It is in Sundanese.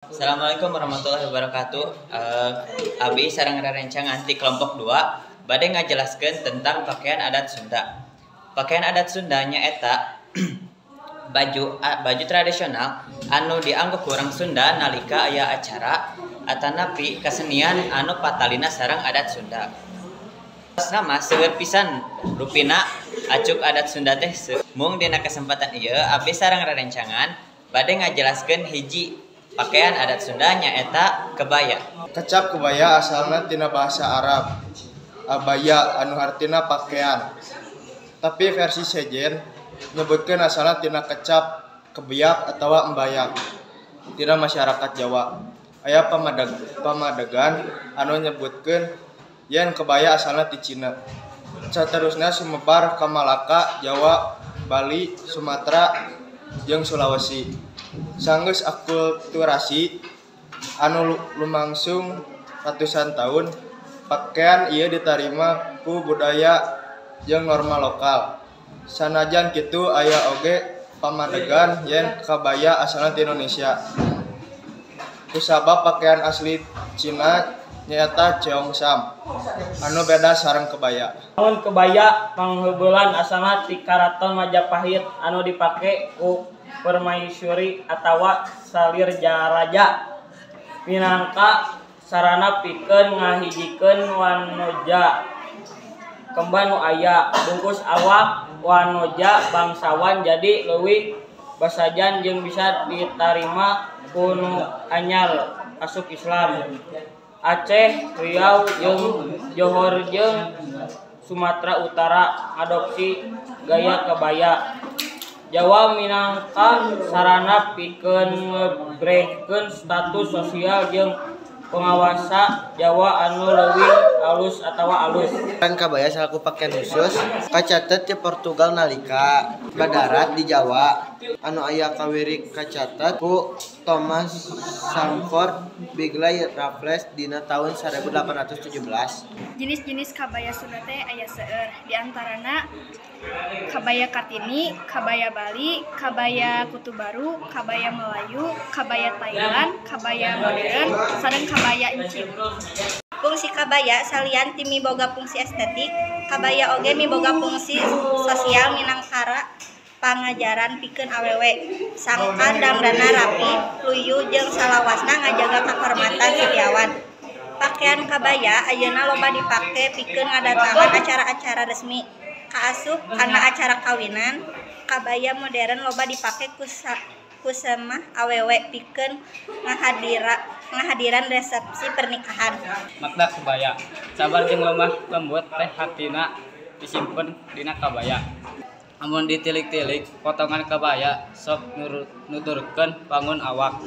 Assalamualaikum warahmatullahi wabarakatuh. Abi sareng rerencang anti kelompok 2 bade ngajelaskeun tentang pakaian adat Sunda. Pakaian adat Sundanya eta baju tradisional anu dianggo kurang Sunda nalika aya acara atanapi kasenian anu patalina sareng adat Sunda. Nama seueur pisan rupina acuk adat Sunda teh mung dina kesempatan ieu abi sareng rerencangan bade ngajelaskeun hiji pakaian adat Sunda nyaeta kebaya. Kecap kebaya asalna tina bahasa Arab. Abaya anu artina pakaian. Tapi versi sejen nyebutkeun asalna tina kecap, kebiak atawa embayak. Tina masyarakat Jawa. Aya pamadegan anu nyebutkeun yen kebaya asalna ti Cina. Saterusna sumebar ka Malaka, Jawa, Bali, Sumatera, jeung Sulawesi. Sanggeus akulturasi anu lumangsung ratusan tahun, pakaian ieu ditarima ku budaya jeung norma lokal. Sanajan kitu aya oge pamadegan yen kabaya asalna ti Indonesia. Kusabab pakaian asli Cina nyaeta Cheongsam anu beda sareng kebaya. Namun kebaya pangheubelan asalna ti karaton Majapahit anu dipake ku permaisuri atawa salir raja minangka sarana pikeun ngahijikeun wanoja kemban nu aya bungkus awak wanoja bangsawan jadi leuwih basajan jeung bisa ditarima ku nu anyar asup Islam. Aceh, Riau, jeung Johor jeung Sumatera Utara adopsi gaya kebaya. Jawa minangka sarana pikeun ngebrehkeun status sosial jeung pengawasa Jawa anu leuwih alus atawa alus. Kan kabaya salaku pakaian khusus kacatet ti Portugal nalika badarat di Jawa anu aya kawirik kacatet ku Thomas Sandford Bigley Raffles dina tahun 1817. Jenis-jenis kabaya Sunda teh aya seueur, di antarana kabaya Kartini, kabaya Bali, kabaya Kutu Baru, kabaya Melayu, kabaya Thailand, kabaya modern, sareng kabaya encim. Fungsi kabaya salian ti miboga fungsi estetik, kabaya oge miboga fungsi sosial minangkara pangajaran pikeun awewe. Sangkan dangrana rapi, luyu jeung salawasna ngajaga kahormatan setiawan. Pakaian kabaya ayeuna loba dipake pikeun ngadatangan acara-acara resmi. Kaasup kana acara kawinan, kabaya modern loba dipake kusemah awewe pikeun ngahadiran resepsi pernikahan. Makna kebaya sabar jeung lemah lembut teh hatina disimpen dina kabaya. Amun ditilik-tilik potongan kabaya sok nuturkeun bangun awak.